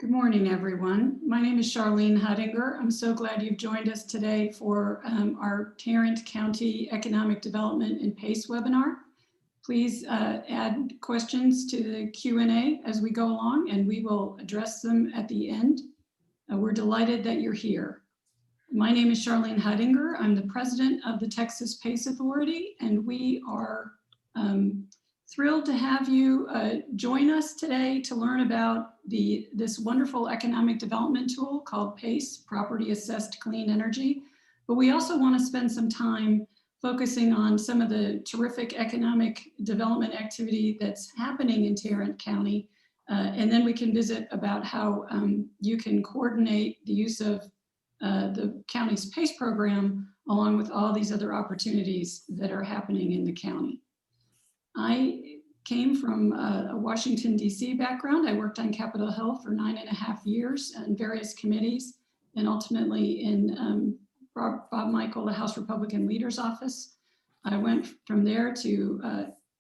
Good morning, everyone. My name is Charlene Huttinger. I'm so glad you've joined us today for our Tarrant County Economic Development and PACE webinar. Please add questions to the Q&A as we go along, and we will address them at the end. We're delighted that you're here. My name is Charlene Huttinger. I'm the president of the Texas PACE Authority, and we are thrilled to have you join us today to learn about this wonderful economic development tool called PACE, Property Assessed Clean Energy. But we also want to spend some time focusing on some of the terrific economic development activity that's happening in Tarrant County. And then we can visit about how you can coordinate the use of the county's PACE program along with all these other opportunities that are happening in the county. I came from a Washington, D.C. background. I worked on Capitol Hill for 9.5 years in various committees, and ultimately in Bob Michael, the House Republican Leader's Office. I went from there to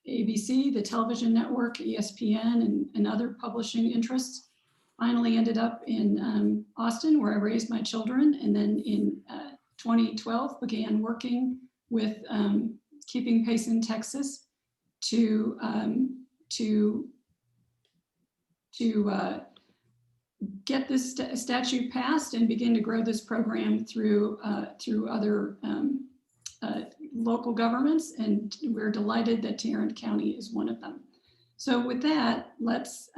ABC, the television network, ESPN, and other publishing interests. Finally ended up in Austin, where I raised my children, and then in 2012 began working with Keeping Pace in Texas to get this statute passed and begin to grow this program through other local governments, and we're delighted that Tarrant County is one of them. So with that, let's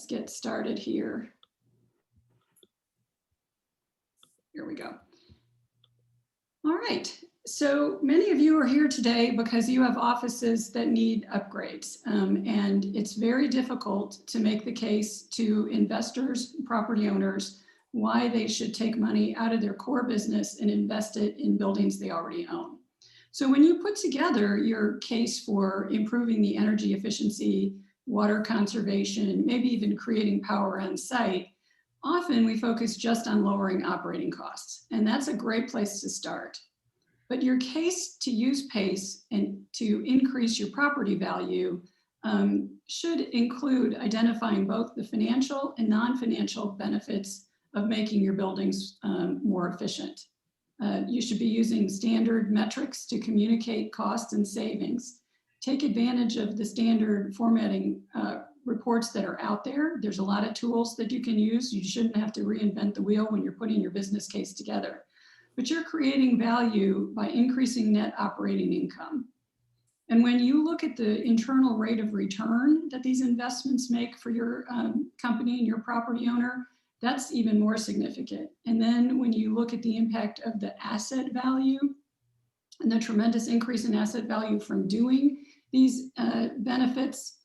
get started here. Here we go. All right. So many of you are here today because you have offices that need upgrades, and it's very difficult to make the case to investors, property owners, why they should take money out of their core business and invest it in buildings they already own. So when you put together your case for improving the energy efficiency, water conservation, maybe even creating power on site, often we focus just on lowering operating costs, and that's a great place to start. But your case to use PACE and to increase your property value should include identifying both the financial and non-financial benefits of making your buildings more efficient. You should be using standard metrics to communicate costs and savings. Take advantage of the standard formatting reports that are out there. There's a lot of tools that you can use. You shouldn't have to reinvent the wheel when you're putting your business case together. But you're creating value by increasing net operating income. And when you look at the internal rate of return that these investments make for your company and your property owner, that's even more significant. And then when you look at the impact of the asset value and the tremendous increase in asset value from doing these benefits,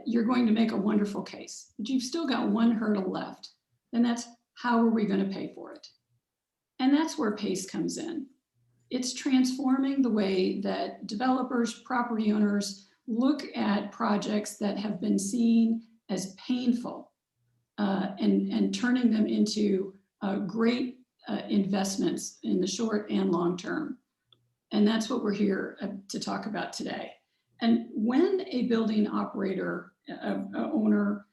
you're going to make a wonderful case. But you've still got one hurdle left, and that's how are we going to pay for it? And that's where PACE comes in. It's transforming the way that developers, property owners look at projects that have been seen as painful and turning them into great investments in the short and long term. And that's what we're here to talk about today. And when a building operator, owner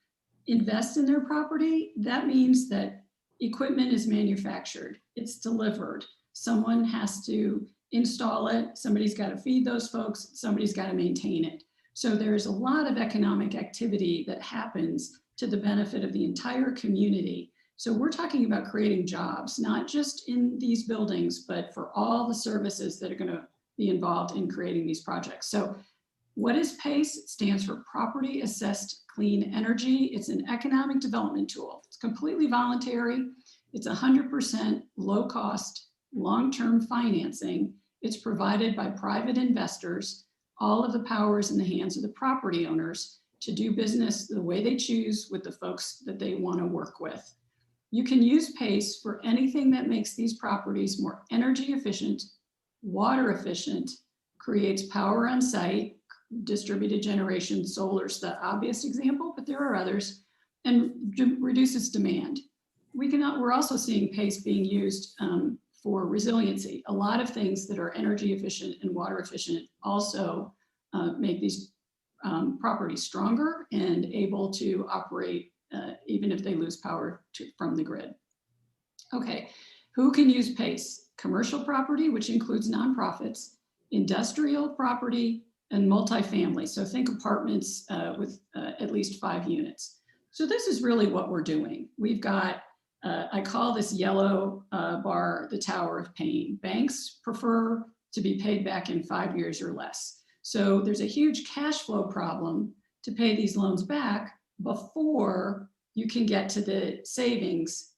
invests in their property, that means that equipment is manufactured, it's delivered. Someone has to install it, somebody's got to feed those folks, somebody's got to maintain it. So there's a lot of economic activity that happens to the benefit of the entire community. So we're talking about creating jobs, not just in these buildings, but for all the services that are going to be involved in creating these projects. So what is PACE? It stands for Property Assessed Clean Energy. It's an economic development tool. It's completely voluntary. It's 100% low cost, long-term financing. It's provided by private investors. All of the power is in the hands of the property owners to do business the way they choose with the folks that they want to work with. You can use PACE for anything that makes these properties more energy efficient, water efficient, creates power on site, distributed generation, solar's the obvious example, but there are others, and reduces demand. We're also seeing PACE being used for resiliency. A lot of things that are energy efficient and water efficient also make these properties stronger and able to operate even if they lose power from the grid. Okay, who can use PACE? Commercial property, which includes nonprofits, industrial property, and multifamily. So think apartments with at least 5 units. So this is really what we're doing. We've got, I call this yellow bar the Tower of Pain. Banks prefer to be paid back in 5 years or less. So there's a huge cash flow problem to pay these loans back before you can get to the savings.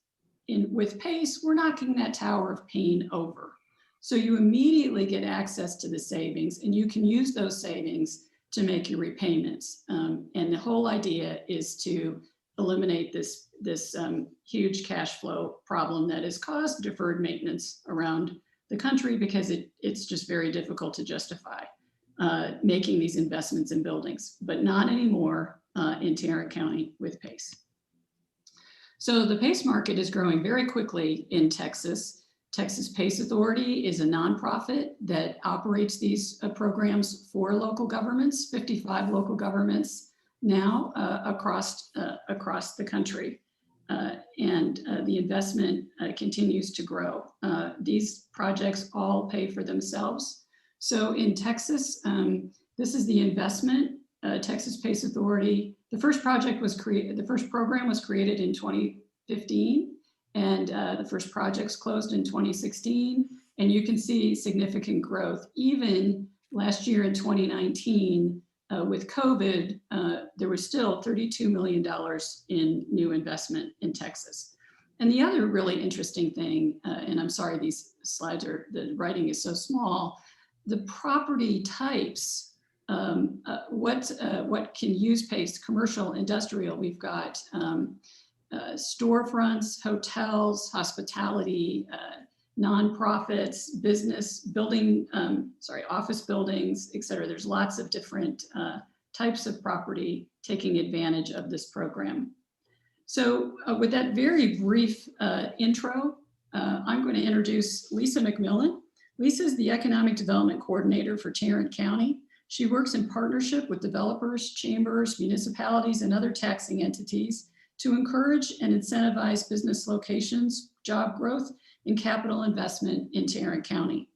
With PACE, we're knocking that Tower of Pain over. So you immediately get access to the savings, and you can use those savings to make your repayments. And the whole idea is to eliminate this huge cash flow problem that has caused deferred maintenance around the country, because it's just very difficult to justify making these investments in buildings, but not anymore in Tarrant County with PACE. So the PACE market is growing very quickly in Texas. Texas PACE Authority is a nonprofit that operates these programs for local governments, 55 local governments now across the country. And the investment continues to grow. These projects all pay for themselves. So in Texas, this is the investment. Texas PACE Authority. The first program was created in 2015, and the first projects closed in 2016. And you can see significant growth. Even last year in 2019, with COVID, there was still $32 million in new investment in Texas. And the other really interesting thing, and I'm sorry, these slides the writing is so small, the property types. What can use PACE? Commercial, industrial. We've got storefronts, hotels, hospitality, nonprofits, business, office buildings, et cetera. There's lots of different types of property taking advantage of this program. So with that very brief intro, I'm going to introduce Lisa McMillan. Lisa is the Economic Development Coordinator for Tarrant County. She works in partnership with developers, chambers, municipalities, and other taxing entities to encourage and incentivize business locations, job growth, and capital investment in Tarrant County.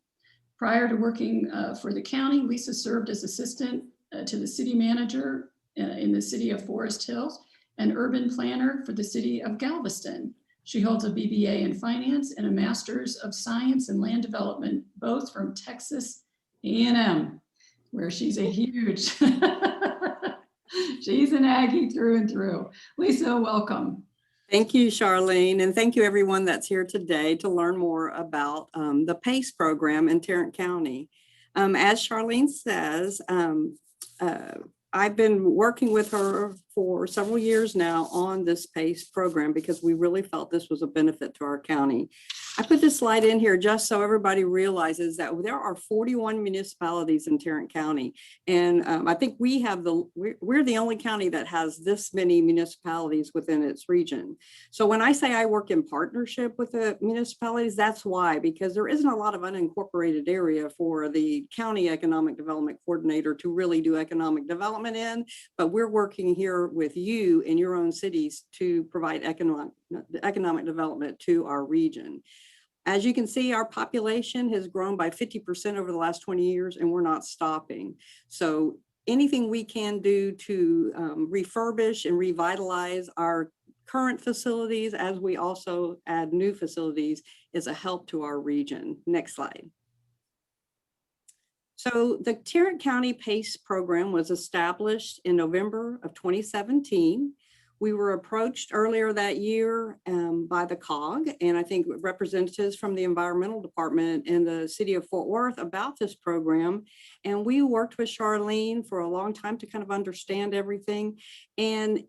Prior to working for the county, Lisa served as assistant to the city manager in the city of Forest Hills and urban planner for the city of Galveston. She holds a BBA in finance and a master's of science and land development, both from Texas A&M, where she's a huge, she's an Aggie through and through. Lisa, welcome. Thank you, Charlene, and thank you everyone that's here today to learn more about the PACE program in Tarrant County. As Charlene says, I've been working with her for several years now on this PACE program because we really felt this was a benefit to our county. I put this slide in here just so everybody realizes that there are 41 municipalities in Tarrant County. And I think we're the only county that has this many municipalities within its region. So when I say I work in partnership with the municipalities, that's why, because there isn't a lot of unincorporated area for the county economic development coordinator to really do economic development in, but we're working here with you in your own cities to provide economic development to our region. As you can see, our population has grown by 50% over the last 20 years, and we're not stopping. So anything we can do to refurbish and revitalize our current facilities, as we also add new facilities, is a help to our region. Next slide. So the Tarrant County PACE program was established in November of 2017. We were approached earlier that year by the COG, and I think representatives from the environmental department in the city of Fort Worth about this program. And we worked with Charlene for a long time to kind of understand everything. And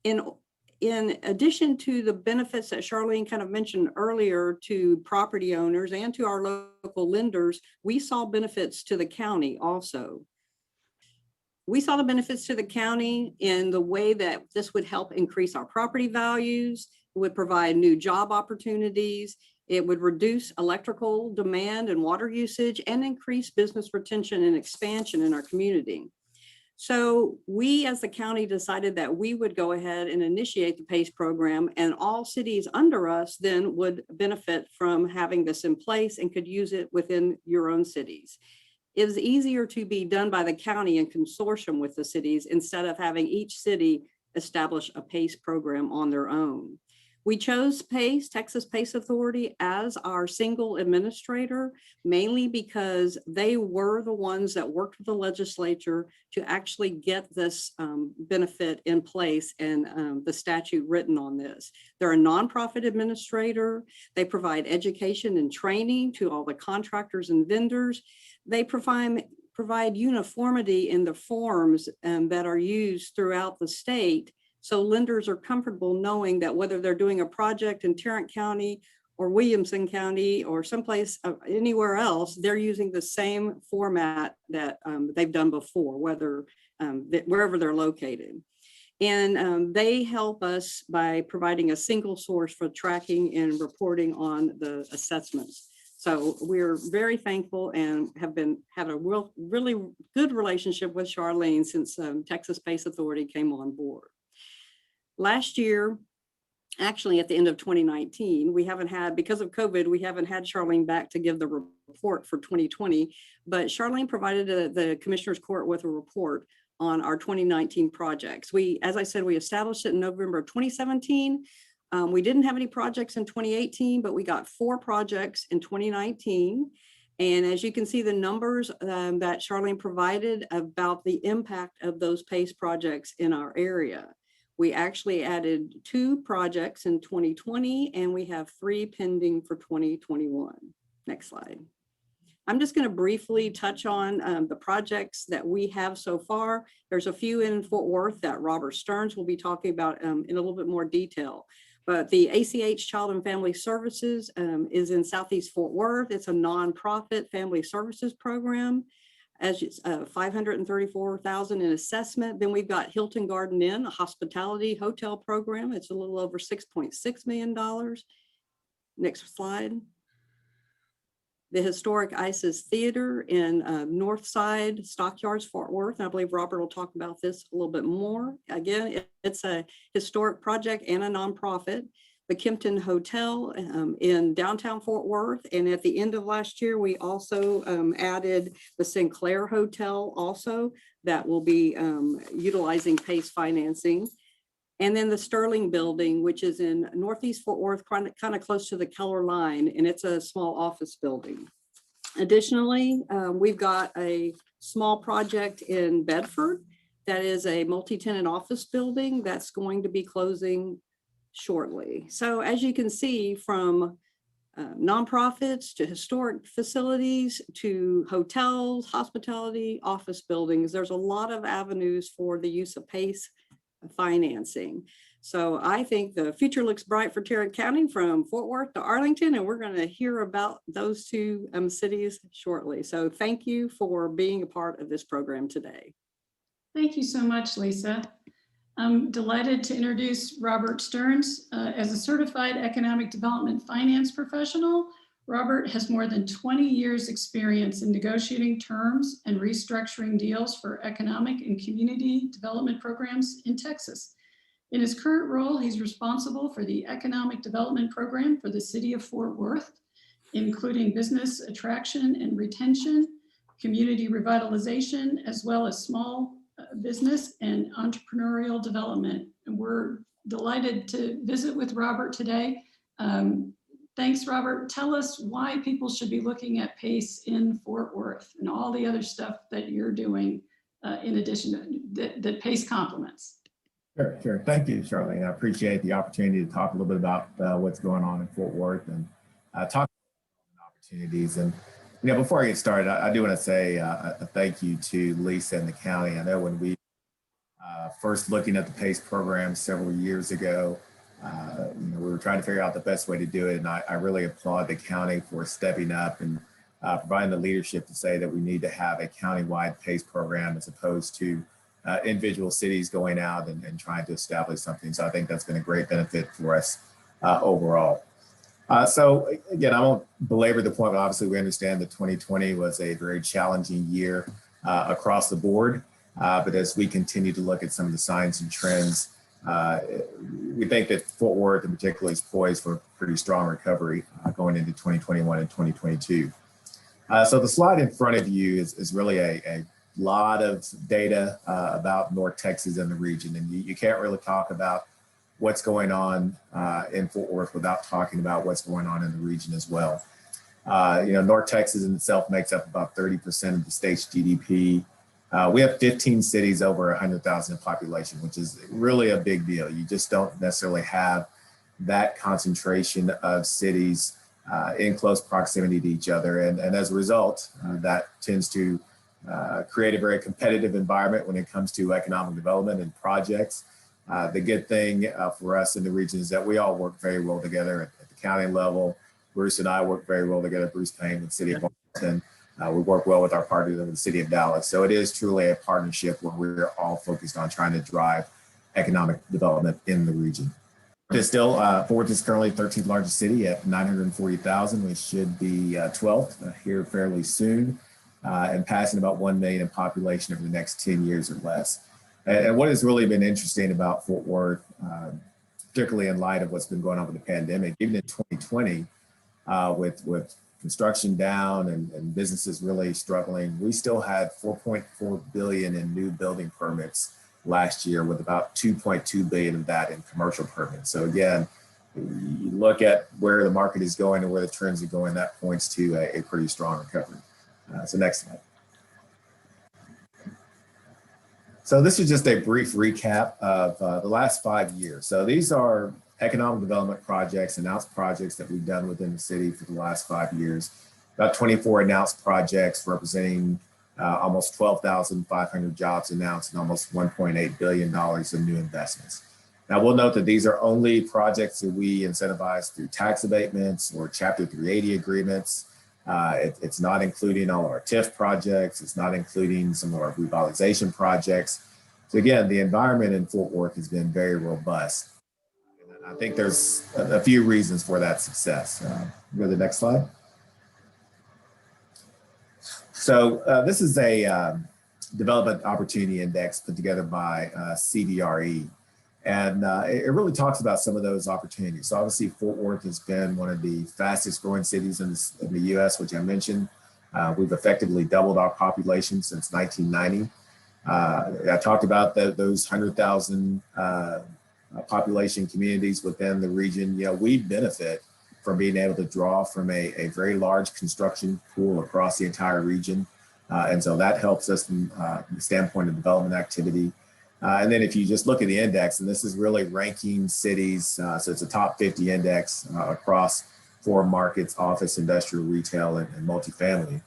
in addition to the benefits that Charlene kind of mentioned earlier to property owners and to our local lenders, we saw benefits to the county also. We saw the benefits to the county in the way that this would help increase our property values, it would provide new job opportunities, it would reduce electrical demand and water usage, and increase business retention and expansion in our community. So we as the county decided that we would go ahead and initiate the PACE program, and all cities under us then would benefit from having this in place and could use it within your own cities. It was easier to be done by the county in consortium with the cities instead of having each city establish a PACE program on their own. We chose PACE, Texas PACE Authority, as our single administrator, mainly because they were the ones that worked with the legislature to actually get this benefit in place and the statute written on this. They're a nonprofit administrator. They provide education and training to all the contractors and vendors. They provide uniformity in the forms that are used throughout the state, so lenders are comfortable knowing that whether they're doing a project in Tarrant County or Williamson County or someplace anywhere else, they're using the same format that they've done before, wherever they're located. And they help us by providing a single source for tracking and reporting on the assessments. So we're very thankful and have had a really good relationship with Charlene since Texas PACE Authority came on board. Last year, actually at the end of 2019, because of COVID, we haven't had Charlene back to give the report for 2020, but Charlene provided the Commissioner's Court with a report on our 2019 projects. As I said, we established it in November of 2017. We didn't have any projects in 2018, but we got 4 projects in 2019. And as you can see, the numbers that Charlene provided about the impact of those PACE projects in our area. We actually added 2 projects in 2020, and we have 3 pending for 2021. Next slide. I'm just going to briefly touch on the projects that we have so far. There's a few in Fort Worth that Robert Stearns will be talking about in a little bit more detail. But the ACH Child and Family Services is in Southeast Fort Worth. It's a nonprofit family services program. As $534,000 in assessment. Then we've got Hilton Garden Inn, a hospitality hotel program. It's a little over $6.6 million. Next slide. The historic Isis Theater in Northside Stockyards, Fort Worth. And I believe Robert will talk about this a little bit more. Again, it's a historic project and a nonprofit. The Kempton Hotel in downtown Fort Worth. And at the end of last year, we also added the Sinclair Hotel also that will be utilizing PACE financing. And then the Sterling Building, which is in Northeast Fort Worth, kind of close to the Keller line, and it's a small office building. Additionally, we've got a small project in Bedford that is a multi-tenant office building that's going to be closing shortly. So as you can see, from nonprofits to historic facilities to hotels, hospitality, office buildings, there's a lot of avenues for the use of PACE financing. So I think the future looks bright for Tarrant County from Fort Worth to Arlington, and we're going to hear about those 2 cities shortly. So thank you for being a part of this program today. Thank you so much, Lisa. I'm delighted to introduce Robert Stearns. As a certified economic development finance professional, Robert has more than 20 years experience in negotiating terms and restructuring deals for economic and community development programs in Texas. In his current role, he's responsible for the economic development program for the city of Fort Worth, including business attraction and retention, community revitalization, as well as small business and entrepreneurial development. And we're delighted to visit with Robert today. Thanks, Robert. Tell us why people should be looking at PACE in Fort Worth and all the other stuff that you're doing in addition to that PACE complements. Sure. Thank you, Charlene. I appreciate the opportunity to talk a little bit about what's going on in Fort Worth and talk about opportunities. And before I get started, I do want to say a thank you to Lisa and the county. I know when we first looking at the PACE program several years ago, we were trying to figure out the best way to do it. And I really applaud the county for stepping up and providing the leadership to say that we need to have a countywide PACE program as opposed to individual cities going out and trying to establish something. So I think that's been a great benefit for us overall. So again, I won't belabor the point, but obviously we understand that 2020 was a very challenging year across the board. But as we continue to look at some of the signs and trends, we think that Fort Worth in particular is poised for pretty strong recovery going into 2021 and 2022. So the slide in front of you is really a lot of data about North Texas and the region. And you can't really talk about what's going on in Fort Worth without talking about what's going on in the region as well. North Texas in itself makes up about 30% of the state's GDP. We have 15 cities over 100,000 in population, which is really a big deal. You just don't necessarily have that concentration of cities in close proximity to each other. And as a result, that tends to create a very competitive environment when it comes to economic development and projects. The good thing for us in the region is that we all work very well together at the county level. Bruce and I work very well together, Bruce Payne with the city of Boston. We work well with our partners in the city of Dallas. So it is truly a partnership where we're all focused on trying to drive economic development in the region. It's still, Fort Worth is currently the 13th largest city at 940,000. We should be 12th here fairly soon and passing about 1 million in population over the next 10 years or less. And what has really been interesting about Fort Worth, particularly in light of what's been going on with the pandemic, even in 2020, with construction down and businesses really struggling, we still had 4.4 billion in new building permits last year, with about 2.2 billion of that in commercial permits. So again, you look at where the market is going and where the trends are going, that points to a pretty strong recovery. So next slide. So this is just a brief recap of the last 5 years. So these are economic development projects, announced projects that we've done within the city for the last 5 years. About 24 announced projects representing almost 12,500 jobs announced and almost $1.8 billion in new investments. Now we'll note that these are only projects that we incentivize through tax abatements or Chapter 380 agreements. It's not including all of our TIF projects. It's not including some of our revitalization projects. So again, the environment in Fort Worth has been very robust. I think there's a few reasons for that success. Go to the next slide. So this is a development opportunity index put together by CBRE. And it really talks about some of those opportunities. So obviously Fort Worth has been one of the fastest growing cities in the US, which I mentioned. We've effectively doubled our population since 1990. I talked about those 100,000 population communities within the region. We benefit from being able to draw from a very large construction pool across the entire region. And so that helps us from the standpoint of development activity. And then if you just look at the index, and this is really ranking cities, so it's a top 50 index across 4 markets: office, industrial, retail, and multifamily.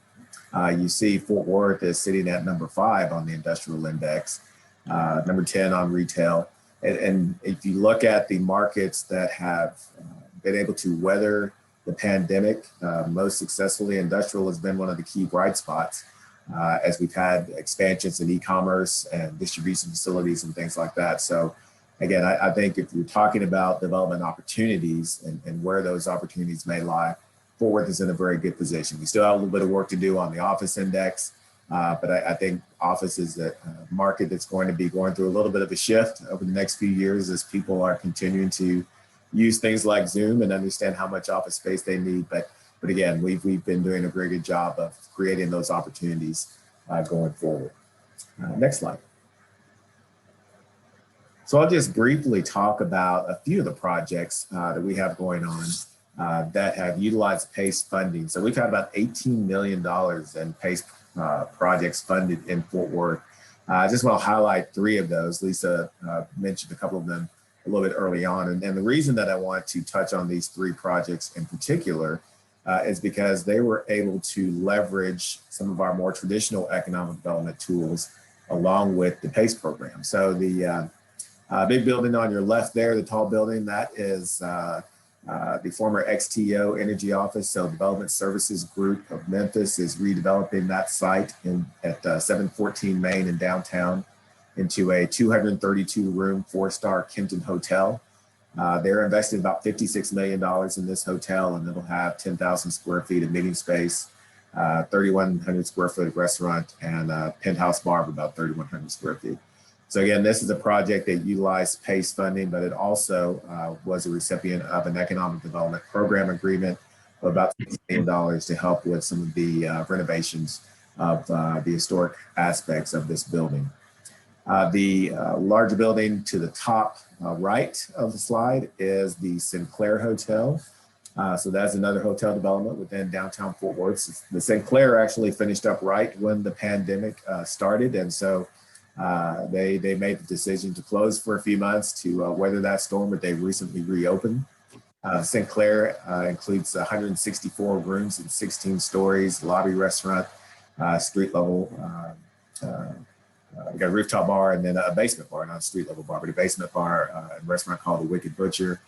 You see Fort Worth is sitting at number 5 on the industrial index, number 10 on retail. And if you look at the markets that have been able to weather the pandemic most successfully, industrial has been one of the key bright spots as we've had expansions in e-commerce and distribution facilities and things like that. So again, I think if you're talking about development opportunities and where those opportunities may lie, Fort Worth is in a very good position. We still have a little bit of work to do on the office index. But I think office is a market that's going to be going through a little bit of a shift over the next few years as people are continuing to use things like Zoom and understand how much office space they need. But again, we've been doing a very good job of creating those opportunities going forward. Next slide. So I'll just briefly talk about a few of the projects that we have going on that have utilized PACE funding. So we've had about $18 million in PACE projects funded in Fort Worth. I just want to highlight 3 of those. Lisa mentioned a couple of them a little bit early on. And the reason that I want to touch on these 3 projects in particular is because they were able to leverage some of our more traditional economic development tools along with the PACE program. So the big building on your left there, the tall building, that is the former XTO Energy Office. So Development Services Group of Memphis is redeveloping that site at 714 Main in downtown into a 232-room 4-star Kimpton hotel. They're investing about $56 million in this hotel, and it'll have 10,000 square feet of meeting space. 3,100 square foot restaurant, and a penthouse bar of about 3,100 square feet. So again, this is a project that utilized PACE funding, but it also was a recipient of an economic development program agreement of about $6 million to help with some of the renovations of the historic aspects of this building. The larger building to the top right of the slide is the Sinclair Hotel. So that's another hotel development within downtown Fort Worth. The Sinclair actually finished up right when the pandemic started. And so they made the decision to close for a few months to weather that storm, but they recently reopened. Sinclair includes 164 rooms and 16 stories, lobby, restaurant, street level, we got a rooftop bar and then a basement bar, not a street level bar, but a basement bar and restaurant called the Wicked Butcher.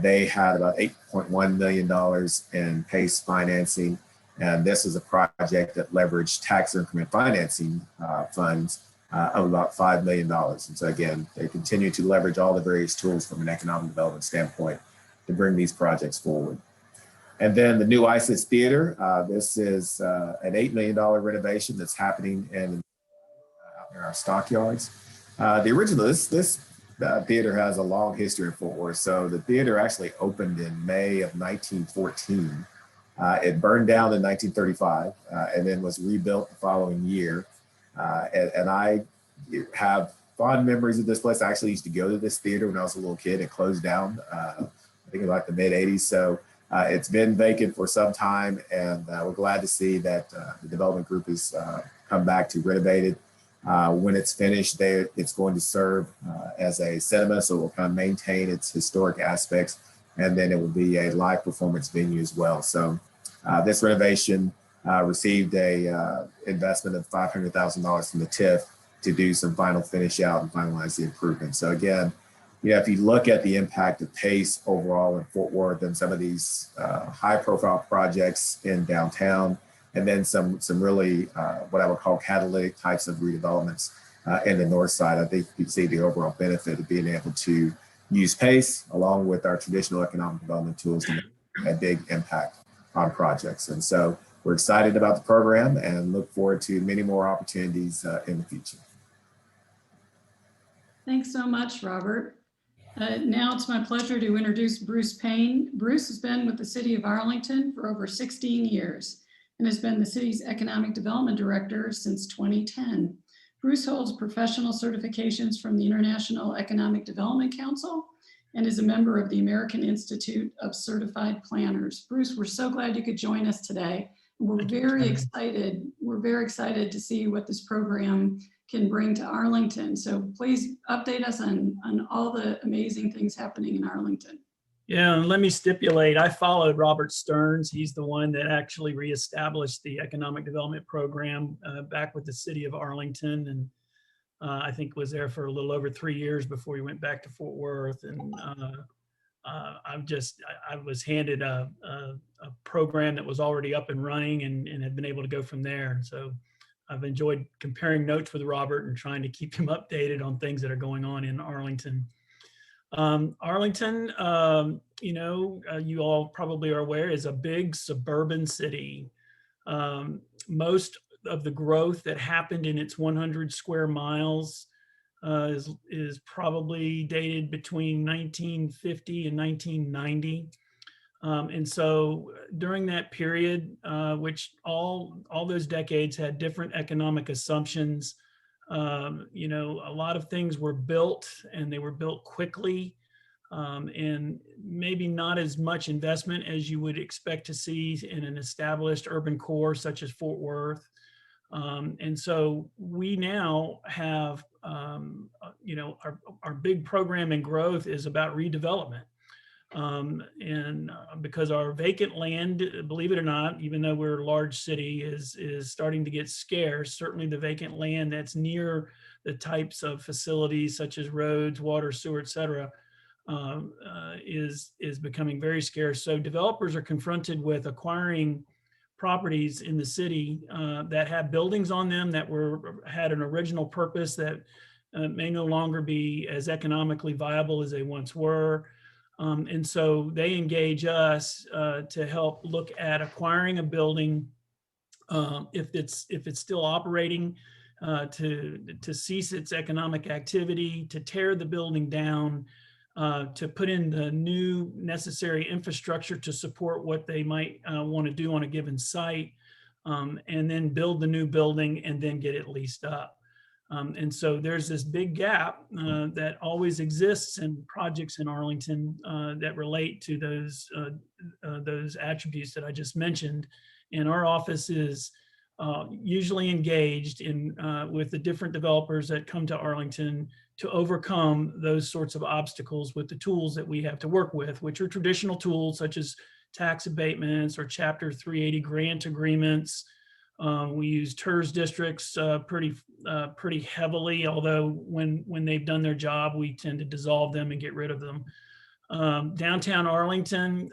They had about $8.1 million in PACE financing. And this is a project that leveraged tax increment financing funds of about $5 million. And so again, they continue to leverage all the various tools from an economic development standpoint to bring these projects forward. And then the new ISIS Theater, this is an $8 million renovation that's happening in our stockyards. The original, this theater has a long history in Fort Worth. So the theater actually opened in May of 1914. It burned down in 1935 and then was rebuilt the following year. And I have fond memories of this place. I actually used to go to this theater when I was a little kid. It closed down, I think in like the mid 80s. So it's been vacant for some time, and we're glad to see that the development group has come back to renovate it. When it's finished, it's going to serve as a cinema, so it will kind of maintain its historic aspects, and then it will be a live performance venue as well. So this renovation received a investment of $500,000 from the TIF to do some final finish out and finalize the improvements. So again, if you look at the impact of PACE overall in Fort Worth and some of these high profile projects in downtown, and then some really what I would call catalytic types of redevelopments in the north side, I think you see the overall benefit of being able to use PACE along with our traditional economic development tools to make a big impact on projects. And so we're excited about the program and look forward to many more opportunities in the future. Thanks so much, Robert. Now it's my pleasure to introduce Bruce Payne. Bruce has been with the City of Arlington for over 16 years and has been the city's Economic Development Director since 2010. Bruce holds professional certifications from the International Economic Development Council and is a member of the American Institute of Certified Planners. Bruce, we're so glad you could join us today. We're very excited. We're very excited to see what this program can bring to Arlington. So please update us on all the amazing things happening in Arlington. Yeah, and let me stipulate, I followed Robert Stearns. He's the one that actually reestablished the economic development program back with the city of Arlington. And I think was there for a little over 3 years before he went back to Fort Worth. And I was handed a program that was already up and running and had been able to go from there. So I've enjoyed comparing notes with Robert and trying to keep him updated on things that are going on in Arlington. Arlington, you all probably are aware, is a big suburban city. Most of the growth that happened in its 100 square miles is probably dated between 1950 and 1990. And so during that period, which all those decades had different economic assumptions, a lot of things were built and they were built quickly, and maybe not as much investment as you would expect to see in an established urban core such as Fort Worth. And so we now have, our big program in growth is about redevelopment. And because our vacant land, believe it or not, even though we're a large city, is starting to get scarce. Certainly the vacant land that's near the types of facilities such as roads, water, sewer, et cetera, is becoming very scarce. So developers are confronted with acquiring properties in the city that have buildings on them that had an original purpose that may no longer be as economically viable as they once were. And so they engage us to help look at acquiring a building if it's still operating, to cease its economic activity, to tear the building down, to put in the new necessary infrastructure to support what they might want to do on a given site, and then build the new building and then get it leased up. And so there's this big gap that always exists in projects in Arlington that relate to those attributes that I just mentioned. And our office is usually engaged in with the different developers that come to Arlington to overcome those sorts of obstacles with the tools that we have to work with, which are traditional tools such as tax abatements or Chapter 380 grant agreements. We use TERS districts pretty heavily, although when they've done their job, we tend to dissolve them and get rid of them. Downtown Arlington,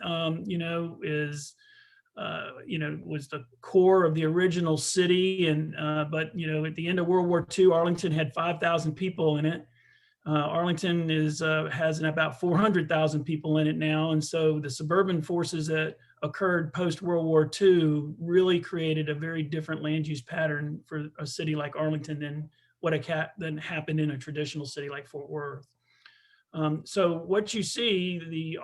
was the core of the original city, and but at the end of World War II, Arlington had 5,000 people in it. Arlington has about 400,000 people in it now, and so the suburban forces that occurred post World War II really created a very different land use pattern for a city like Arlington than what happened in a traditional city like Fort Worth. So what you see, the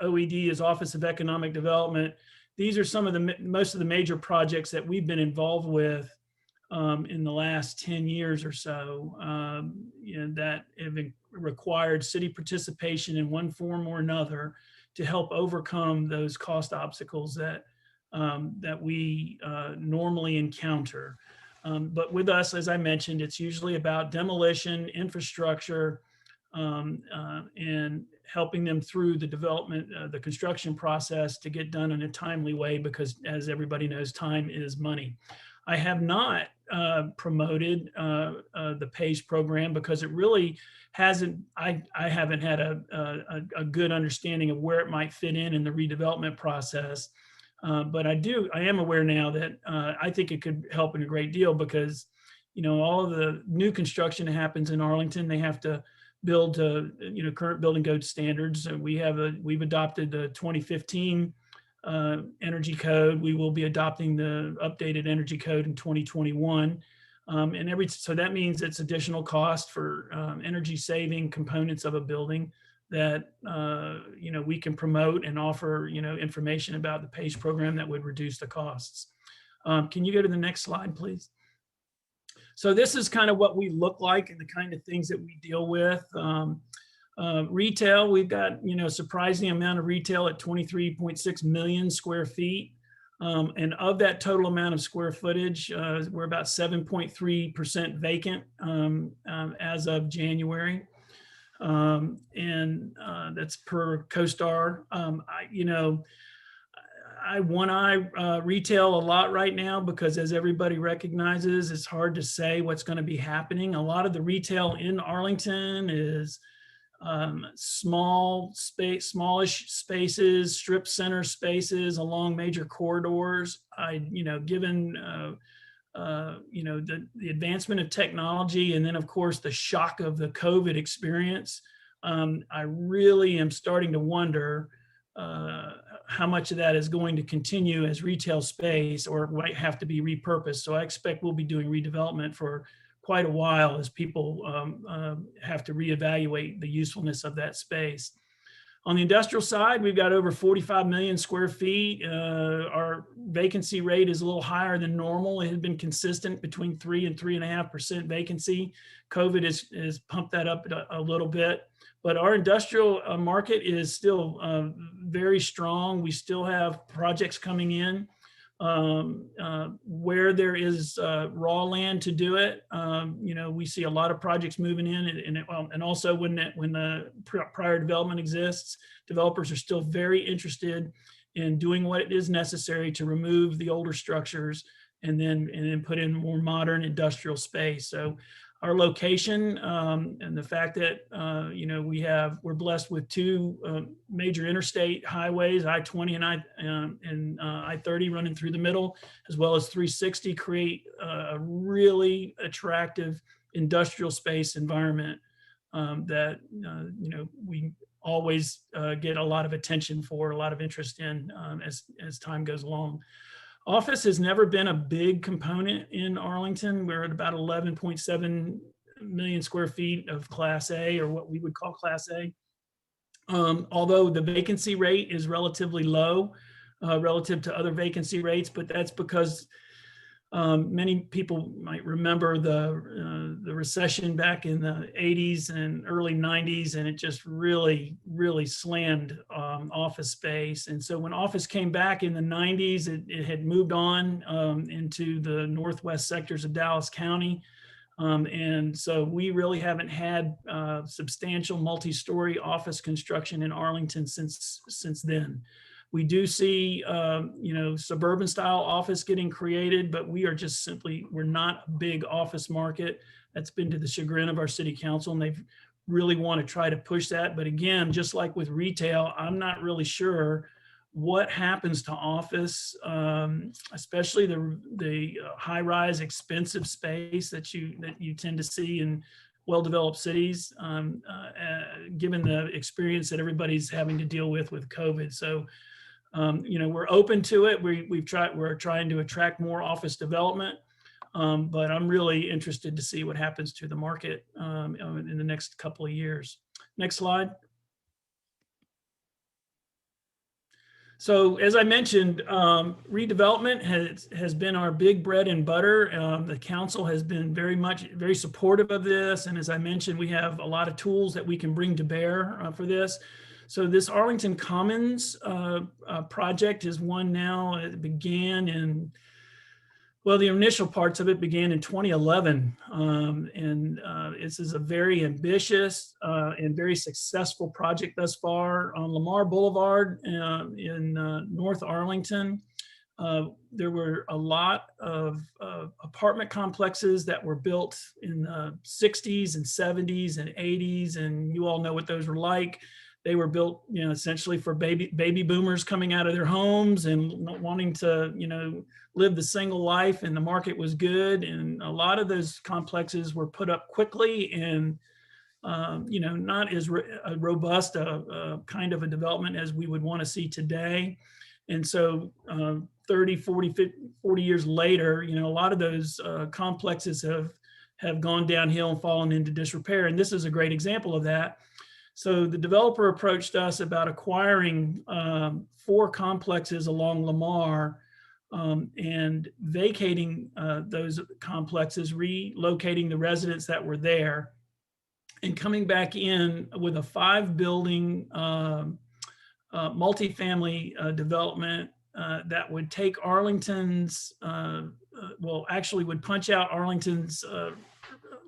OED is Office of Economic Development. These are some of the most of the major projects that we've been involved with in the last 10 years or so, that have required city participation in one form or another to help overcome those cost obstacles that we normally encounter. But with us, as I mentioned, it's usually about demolition, infrastructure, and helping them through the development, the construction process to get done in a timely way, because as everybody knows, time is money. I have not promoted the PACE program because it really hasn't, I haven't had a good understanding of where it might fit in the redevelopment process. But I am aware now that I think it could help in a great deal, because, all of the new construction that happens in Arlington, they have to build to, current building code standards. We've adopted the 2015 energy code. We will be adopting the updated energy code in 2021. So that means it's additional cost for energy saving components of a building that, we can promote and offer, information about the PACE program that would reduce the costs. Can you go to the next slide, please? So this is kind of what we look like and the kind of things that we deal with. Retail, we've got, surprising amount of retail at 23.6 million square feet. And of that total amount of square footage, we're about 7.3% vacant as of January. And that's per CoStar. I one-eye retail a lot right now, because as everybody recognizes, it's hard to say what's going to be happening. A lot of the retail in Arlington is smallish spaces, strip center spaces along major corridors. Given the advancement of technology, and then of course the shock of the COVID experience, I really am starting to wonder how much of that is going to continue as retail space or might have to be repurposed. So I expect we'll be doing redevelopment for quite a while as people have to reevaluate the usefulness of that space. On the industrial side, we've got over 45 million square feet. Our vacancy rate is a little higher than normal. It had been consistent between 3 and 3.5% vacancy. COVID has pumped that up a little bit. But our industrial market is still very strong. We still have projects coming in where there is raw land to do it. We see a lot of projects moving in, and also when the prior development exists, developers are still very interested in doing what it is necessary to remove the older structures and then put in more modern industrial space. So our location and the fact that we're blessed with two major interstate highways, I-20 and I-30 running through the middle, as well as 360, create a really attractive industrial space environment that we always get a lot of attention for, a lot of interest in as time goes along. Office has never been a big component in Arlington. We're at about 11.7 million square feet of Class A, or what we would call Class A. Although the vacancy rate is relatively low relative to other vacancy rates, but that's because many people might remember the recession back in the 80s and early 90s, and it just really slammed office space. And so when office came back in the 90s, it had moved on into the northwest sectors of Dallas County. And so we really haven't had substantial multi-story office construction in Arlington since then. We do see, suburban style office getting created, but we are just we're not a big office market. That's been to the chagrin of our city council, and they really want to try to push that. But again, just like with retail, I'm not really sure what happens to office, especially the high-rise expensive space that you tend to see in well-developed cities, given the experience that everybody's having to deal with COVID. So, we're open to it. We're trying to attract more office development, but I'm really interested to see what happens to the market in the next couple of years. Next slide. So as I mentioned, redevelopment has been our big bread and butter. The council has been very supportive of this. And as I mentioned, we have a lot of tools that we can bring to bear for this. So this Arlington Commons project is one now. It began the initial parts of it began in 2011. This is a very ambitious and very successful project thus far on Lamar Boulevard in North Arlington. There were a lot of apartment complexes that were built in the 60s and 70s and 80s, and you all know what those were like. They were built, essentially for baby boomers coming out of their homes and wanting to, live the single life, and the market was good. And a lot of those complexes were put up quickly and, not as robust a kind of a development as we would want to see today. And so 30, 40 years later, a lot of those complexes have gone downhill and fallen into disrepair. And this is a great example of that. So the developer approached us about acquiring 4 complexes along Lamar and vacating those complexes, relocating the residents that were there, and coming back in with a 5-building multifamily development that would take Arlington's, would punch out Arlington's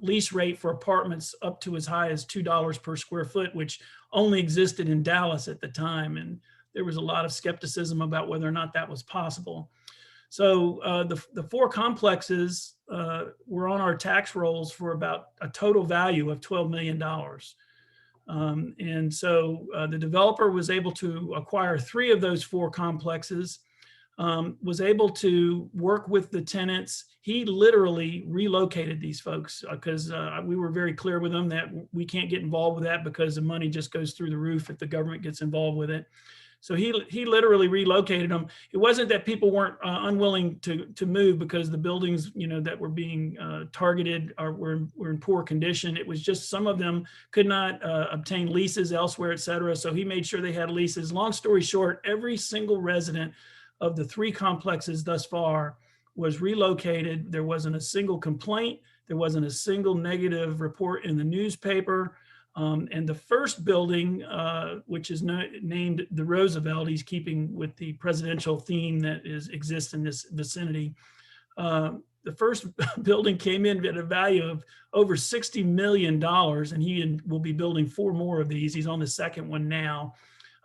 lease rate for apartments up to as high as $2 per square foot, which only existed in Dallas at the time. And there was a lot of skepticism about whether or not that was possible. So the 4 complexes were on our tax rolls for about a total value of $12 million. And so the developer was able to acquire 3 of those 4 complexes, was able to work with the tenants. He literally relocated these folks because we were very clear with them that we can't get involved with that because the money just goes through the roof if the government gets involved with it. So he literally relocated them. It wasn't that people weren't unwilling to move because the buildings, that were being targeted were in poor condition. It was just some of them could not obtain leases elsewhere, et cetera. So he made sure they had leases. Long story short, every single resident of the 3 complexes thus far was relocated. There wasn't a single complaint. There wasn't a single negative report in the newspaper. And the first building, which is named the Roosevelt, he's keeping with the presidential theme that exists in this vicinity. The first building came in at a value of over $60 million, and he will be building 4 more of these. He's on the second one now.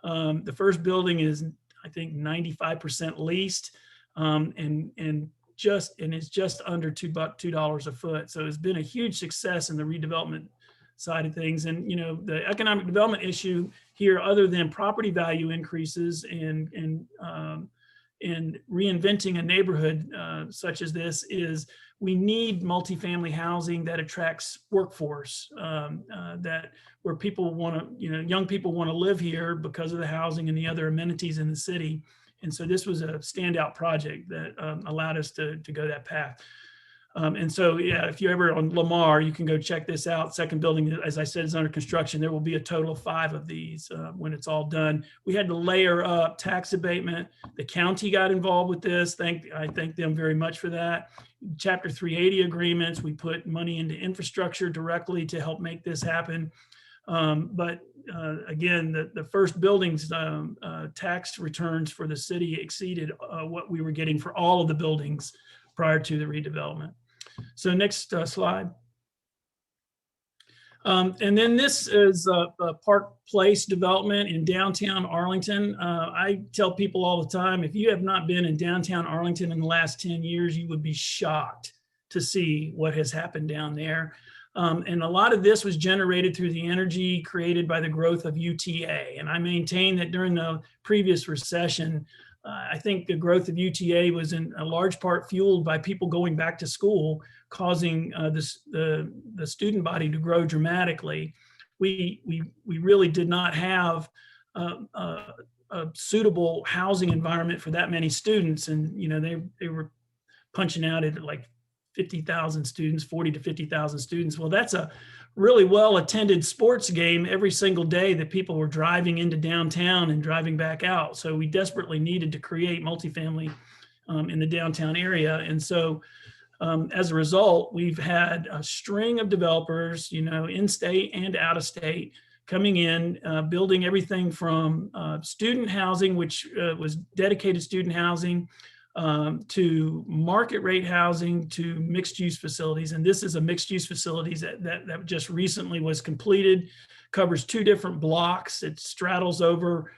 The first building is, I think, 95% leased, and it's just under $2 a foot. So it's been a huge success in the redevelopment side of things. And the economic development issue here, other than property value increases and reinventing a neighborhood such as this, is we need multifamily housing that attracts workforce, where people want to, young people want to live here because of the housing and the other amenities in the city. And so this was a standout project that allowed us to go that path. And so, yeah, if you're ever on Lamar, you can go check this out. Second building, as I said, is under construction. There will be a total of 5 of these when it's all done. We had to layer up tax abatement. The county got involved with this. I thank them very much for that. Chapter 380 agreements, we put money into infrastructure directly to help make this happen. But again, the first building's tax returns for the city exceeded what we were getting for all of the buildings prior to the redevelopment. So next slide. And then this is a Park Place development in downtown Arlington. I tell people all the time, if you have not been in downtown Arlington in the last 10 years, you would be shocked to see what has happened down there. And a lot of this was generated through the energy created by the growth of UTA. And I maintain that during the previous recession, I think the growth of UTA was in a large part fueled by people going back to school, causing the student body to grow dramatically. We really did not have a suitable housing environment for that many students. And, you know, they were punching out at like 50,000 students, 40 to 50,000 students. Well, that's a really well-attended sports game every single day that people were driving into downtown and driving back out. So we desperately needed to create multifamily in the downtown area. And so as a result, we've had a string of developers, you know, in-state and out-of-state, coming in, building everything from student housing, which was dedicated student housing, to market rate housing, to mixed use facilities. And this is a mixed use facilities that just recently was completed, covers 2 different blocks. It straddles over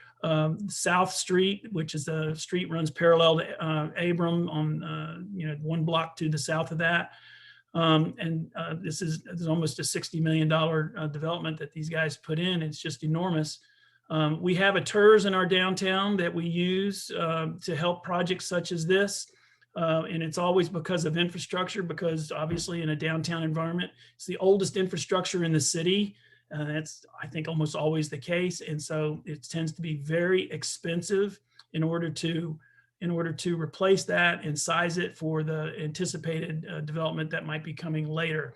South Street, which is the street runs parallel to Abram on, you know, 1 block to the south of that. This is almost a $60 million development that these guys put in. It's just enormous. We have a TERS in our downtown that we use to help projects such as this. And it's always because of infrastructure, because obviously in a downtown environment, it's the oldest infrastructure in the city. That's, I think, almost always the case. And so it tends to be very expensive in order to replace that and size it for the anticipated development that might be coming later.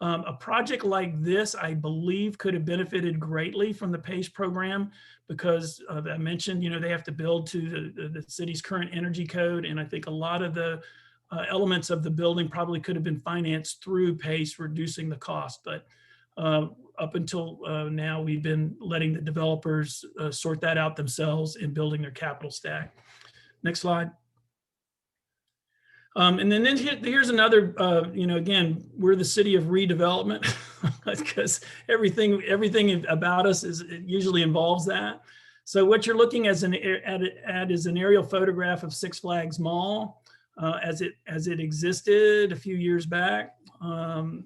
A project like this, I believe, could have benefited greatly from the PACE program because I mentioned, you know, they have to build to the city's current energy code. And I think a lot of the elements of the building probably could have been financed through PACE, reducing the cost. But up until now, we've been letting the developers sort that out themselves in building their capital stack. Next slide. And then here's another, you know, again, we're the city of redevelopment because everything about us it usually involves that. So what you're looking at is an aerial photograph of Six Flags Mall as it existed a few years back. And,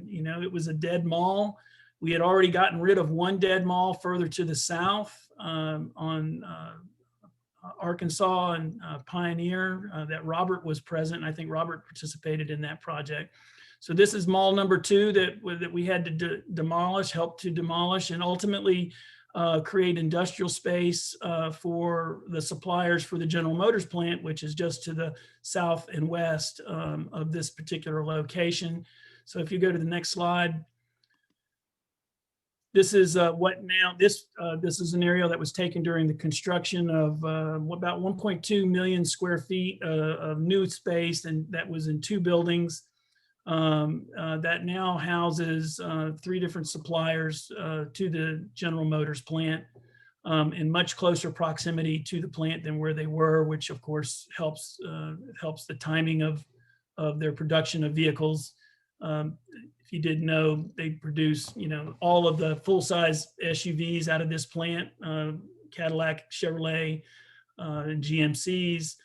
you know, it was a dead mall. We had already gotten rid of 1 dead mall further to the south on Arkansas and Pioneer that Robert was present. I think Robert participated in that project. So this is mall number 2 that we had to help to demolish, and ultimately create industrial space for the suppliers for the General Motors plant, which is just to the south and west of this particular location. So if you go to the next slide. This is this is an area that was taken during the construction of about 1.2 million square feet of new space, and that was in 2 buildings that now houses 3 different suppliers to the General Motors plant in much closer proximity to the plant than where they were, which of course helps the timing of their production of vehicles. If you didn't know, they produce, you know, all of the full-size SUVs out of this plant, Cadillac, Chevrolet, and GMCs.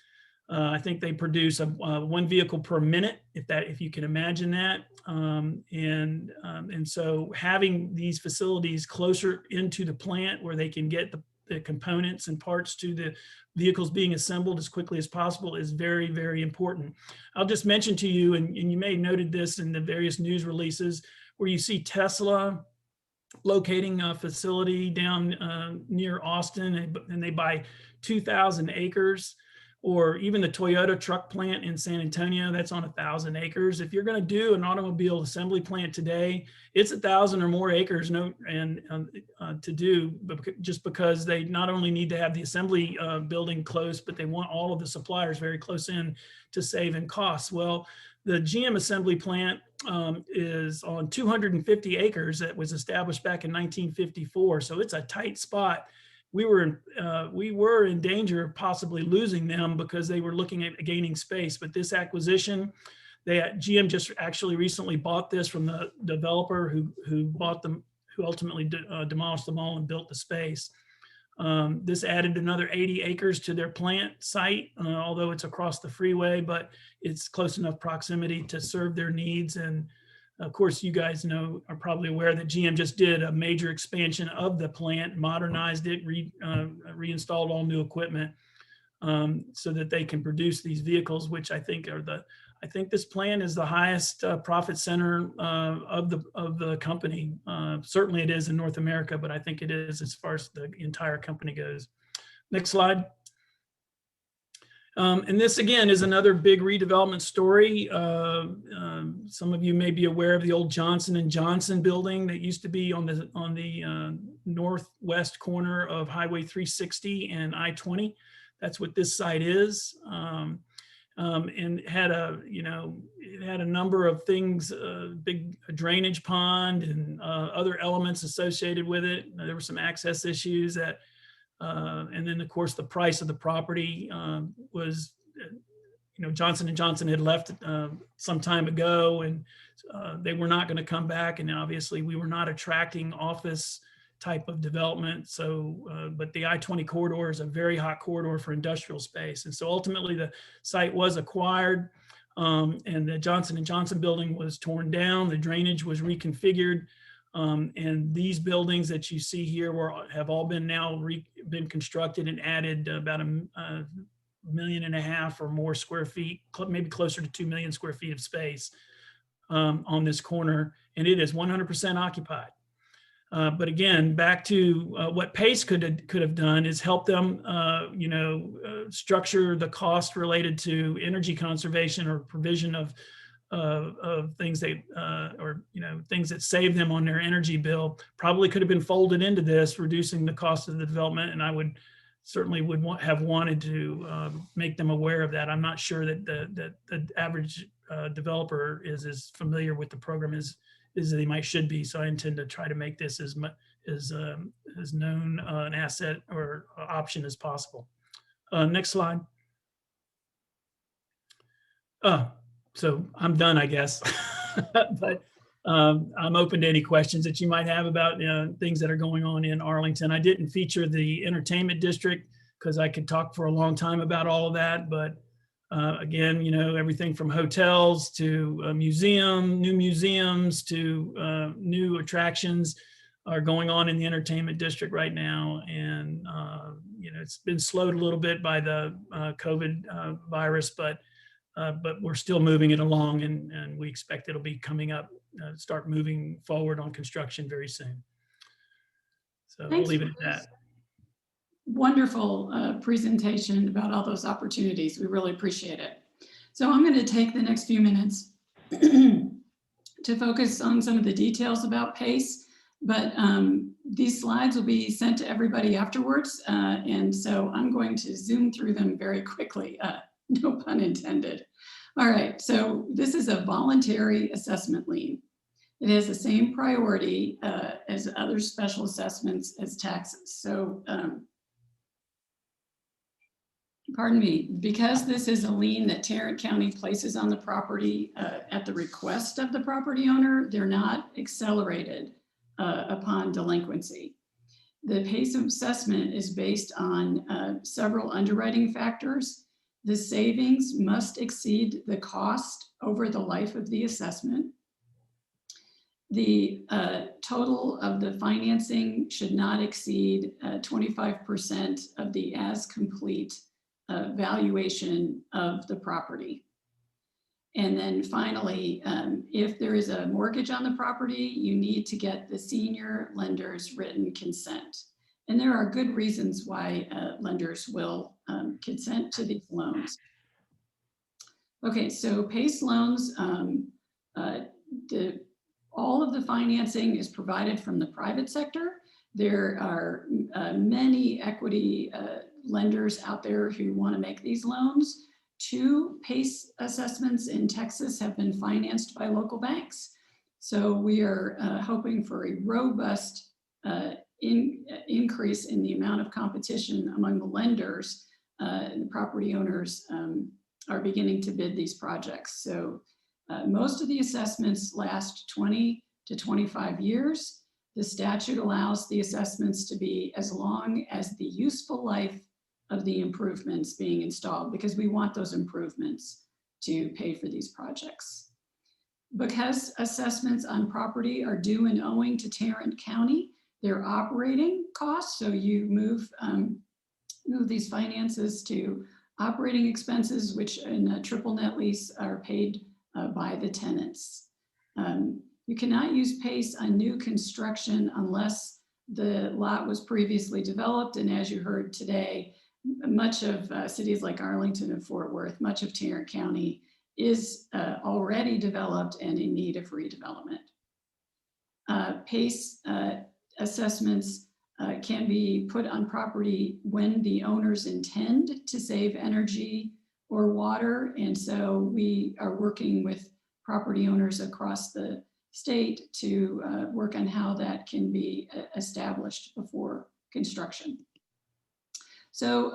I think they produce 1 vehicle per minute, if you can imagine that. And so having these facilities closer into the plant where they can get the components and parts to the vehicles being assembled as quickly as possible is very, very important. I'll just mention to you, and you may have noted this in the various news releases, where you see Tesla locating a facility down near Austin, and they buy 2,000 acres. Or even the Toyota truck plant in San Antonio, that's on 1,000 acres. If you're going to do an automobile assembly plant today, it's 1,000 or more acres to do, just because they not only need to have the assembly building close, but they want all of the suppliers very close in to save in costs. Well, the GM assembly plant is on 250 acres that was established back in 1954. So it's a tight spot. We were in danger of possibly losing them because they were looking at gaining space. But this acquisition, GM just actually recently bought this from the developer who bought them, who ultimately demolished them all and built the space. This added another 80 acres to their plant site, although it's across the freeway, but it's close enough proximity to serve their needs. And of course, you guys are probably aware that GM just did a major expansion of the plant, modernized it, reinstalled all new equipment so that they can produce these vehicles, which I think this plant is the highest profit center of the company. Certainly it is in North America, but I think it is as far as the entire company goes. Next slide. And this again is another big redevelopment story. Some of you may be aware of the old Johnson & Johnson building that used to be on the northwest corner of Highway 360 and I-20. That's what this site is. And it had a number of things, big drainage pond and other elements associated with it. There were some access issues that and then of course the price of the property was, Johnson & Johnson had left some time ago, and they were not going to come back. And obviously we were not attracting office type of development. So, but the I-20 corridor is a very hot corridor for industrial space. And so ultimately the site was acquired and the Johnson & Johnson building was torn down. The drainage was reconfigured. And these buildings that you see here have all been been constructed and added about 1.5 million or more square feet, maybe closer to 2 million square feet of space on this corner, and it is 100% occupied. But again, back to what PACE could have done is help them, structure the cost related to energy conservation or provision of things things that save them on their energy bill. Probably could have been folded into this, reducing the cost of the development. And I would have wanted to make them aware of that. I'm not sure that the average developer is as familiar with the program as they should be. So I intend to try to make this as known an asset or option as possible. Next slide. So I'm done, I guess. But I'm open to any questions that you might have about things that are going on in Arlington. I didn't feature the entertainment district because I could talk for a long time about all of that. But again, everything from hotels to new museums to new attractions are going on in the entertainment district right now. And, it's been slowed a little bit by the COVID virus, but we're still moving it along, and we expect it'll be coming up, start moving forward on construction very soon. So I'll leave it at that. Wonderful presentation about all those opportunities. We really appreciate it. So I'm going to take the next few minutes to focus on some of the details about PACE, but these slides will be sent to everybody afterwards. And so I'm going to zoom through them very quickly. No pun intended. All right, so this is a voluntary assessment lien. It has the same priority as other special assessments as taxes. So, pardon me, because this is a lien that Tarrant County places on the property at the request of the property owner, they're not accelerated upon delinquency. The PACE assessment is based on several underwriting factors. The savings must exceed the cost over the life of the assessment. The total of the financing should not exceed 25% of the as complete valuation of the property. And then finally, if there is a mortgage on the property, you need to get the senior lender's written consent. And there are good reasons why lenders will consent to these loans. Okay, so PACE loans, all of the financing is provided from the private sector. There are many equity lenders out there who want to make these loans. 2 PACE assessments in Texas have been financed by local banks. So we are hoping for a robust increase in the amount of competition among the lenders. And the property owners are beginning to bid these projects. So most of the assessments last 20 to 25 years. The statute allows the assessments to be as long as the useful life of the improvements being installed, because we want those improvements to pay for these projects. Because assessments on property are due and owing to Tarrant County, they're operating costs. So you move these finances to operating expenses, which in a triple net lease are paid by the tenants. You cannot use PACE on new construction unless the lot was previously developed. And as you heard today, much of cities like Arlington and Fort Worth, much of Tarrant County is already developed and in need of redevelopment. PACE assessments can be put on property when the owners intend to save energy or water. And so we are working with property owners across the state to work on how that can be established before construction. So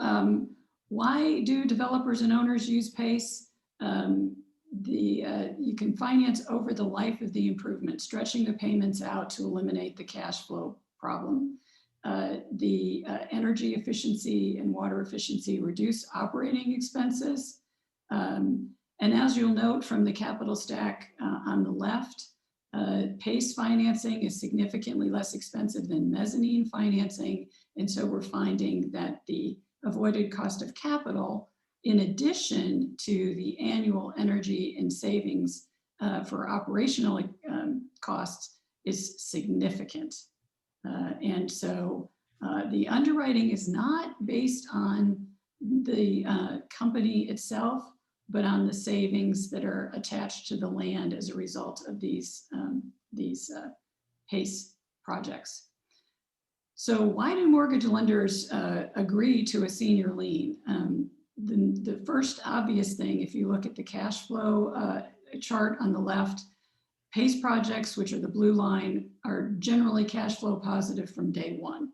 why do developers and owners use PACE? You can finance over the life of the improvement, stretching the payments out to eliminate the cash flow problem. The energy efficiency and water efficiency reduce operating expenses. And as you'll note from the capital stack on the left, PACE financing is significantly less expensive than mezzanine financing. And so we're finding that the avoided cost of capital, in addition to the annual energy and savings for operational costs, is significant. And so the underwriting is not based on the company itself, but on the savings that are attached to the land as a result of these PACE projects. So why do mortgage lenders agree to a senior lien? The first obvious thing, if you look at the cash flow chart on the left, PACE projects, which are the blue line, are generally cash flow positive from day one.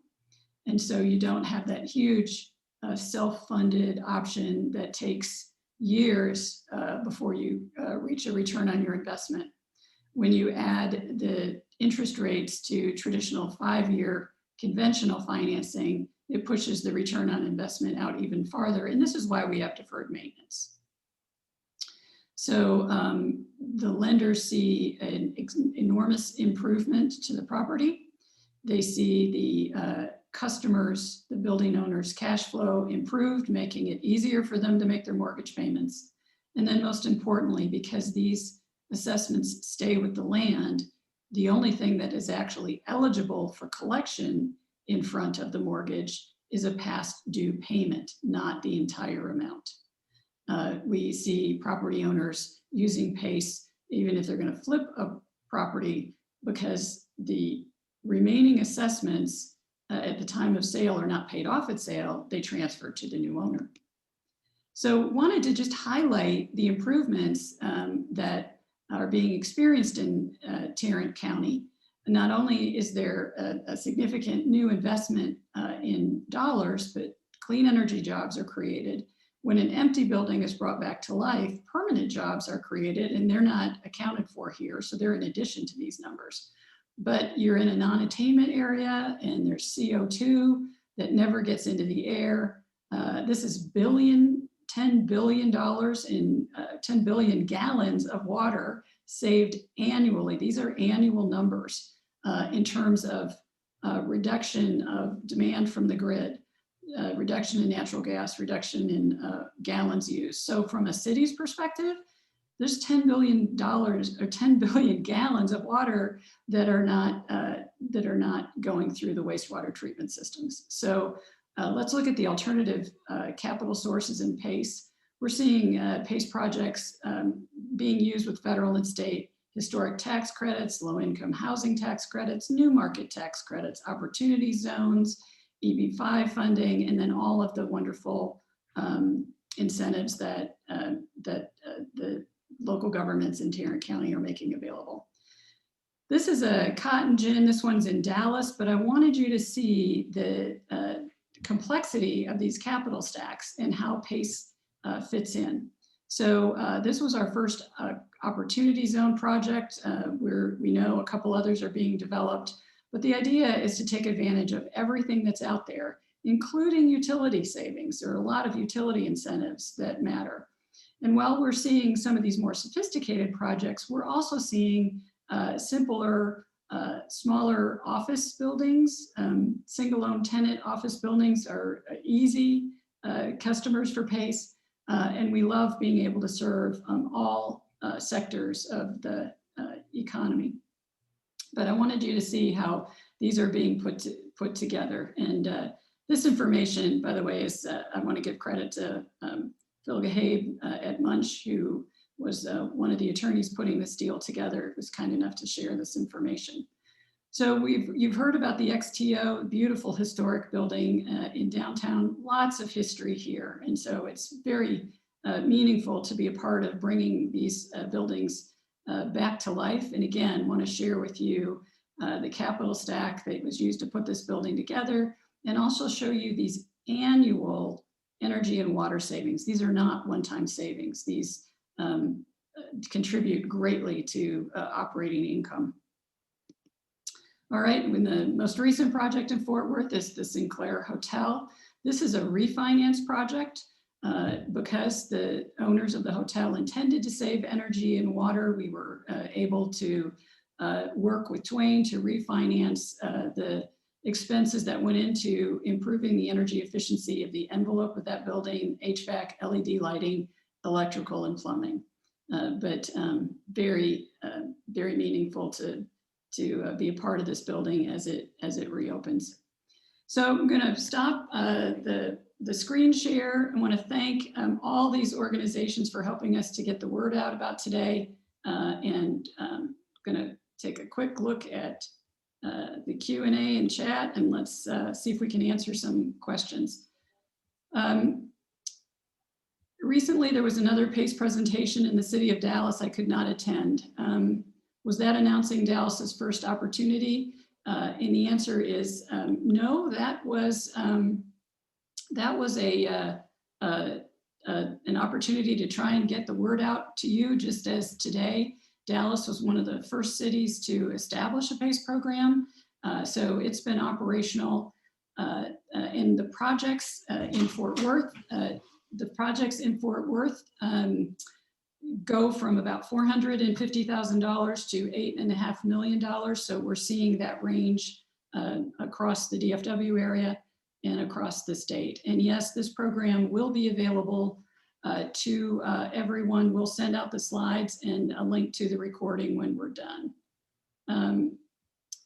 And so you don't have that huge self-funded option that takes years before you reach a return on your investment. When you add the interest rates to traditional 5-year conventional financing, it pushes the return on investment out even farther. And this is why we have deferred maintenance. So the lenders see an enormous improvement to the property. They see the customers, the building owners' cash flow improved, making it easier for them to make their mortgage payments. And then most importantly, because these assessments stay with the land, the only thing that is actually eligible for collection in front of the mortgage is a past due payment, not the entire amount. We see property owners using PACE, even if they're going to flip a property, because the remaining assessments at the time of sale are not paid off at sale, they transfer to the new owner. So wanted to just highlight the improvements that are being experienced in Tarrant County. Not only is there a significant new investment in dollars, but clean energy jobs are created. When an empty building is brought back to life, permanent jobs are created, and they're not accounted for here. So they're in addition to these numbers. But you're in a non-attainment area and there's CO2 that never gets into the air. This is $10 billion in 10 billion gallons of water saved annually. These are annual numbers in terms of reduction of demand from the grid, reduction in natural gas, reduction in gallons used. So from a city's perspective, there's $10 billion or 10 billion gallons of water that are not going through the wastewater treatment systems. So let's look at the alternative capital sources in PACE. We're seeing PACE projects being used with federal and state historic tax credits, low-income housing tax credits, new market tax credits, opportunity zones, EB-5 funding, and then all of the wonderful incentives that the local governments in Tarrant County are making available. This is a cotton gin. This one's in Dallas, but I wanted you to see the complexity of these capital stacks and how PACE fits in. So this was our first opportunity zone project where we know a couple others are being developed. But the idea is to take advantage of everything that's out there, including utility savings. There are a lot of utility incentives that matter. And while we're seeing some of these more sophisticated projects, we're also seeing simpler, smaller office buildings. Single-owned tenant office buildings are easy customers for PACE. And we love being able to serve all sectors of the economy. But I wanted you to see how these are being put together. And this information, by the way, is I want to give credit to Phil Gahabe at Munch, who was one of the attorneys putting this deal together, was kind enough to share this information. So you've heard about the XTO, beautiful historic building in downtown, lots of history here. And so it's very meaningful to be a part of bringing these buildings back to life. And again, want to share with you the capital stack that was used to put this building together, and also show you these annual energy and water savings. These are not one-time savings. These contribute greatly to operating income. All right, in the most recent project in Fort Worth is the Sinclair Hotel. This is a refinance project because the owners of the hotel intended to save energy and water. We were able to work with Twain to refinance the expenses that went into improving the energy efficiency of the envelope of that building, HVAC, LED lighting, electrical, and plumbing. But very meaningful to be a part of this building as it reopens. So I'm going to stop the screen share. I want to thank all these organizations for helping us to get the word out about today. And I'm going to take a quick look at the Q&A and chat, and let's see if we can answer some questions. Recently, there was another PACE presentation in the city of Dallas I could not attend. Was that announcing Dallas's first opportunity? And the answer is no. That was an opportunity to try and get the word out to you, just as today Dallas was one of the first cities to establish a PACE program. So it's been operational in the projects in Fort Worth. The projects in Fort Worth go from about $450,000 to $8.5 million. So we're seeing that range across the DFW area and across the state. And yes, this program will be available to everyone. We'll send out the slides and a link to the recording when we're done. And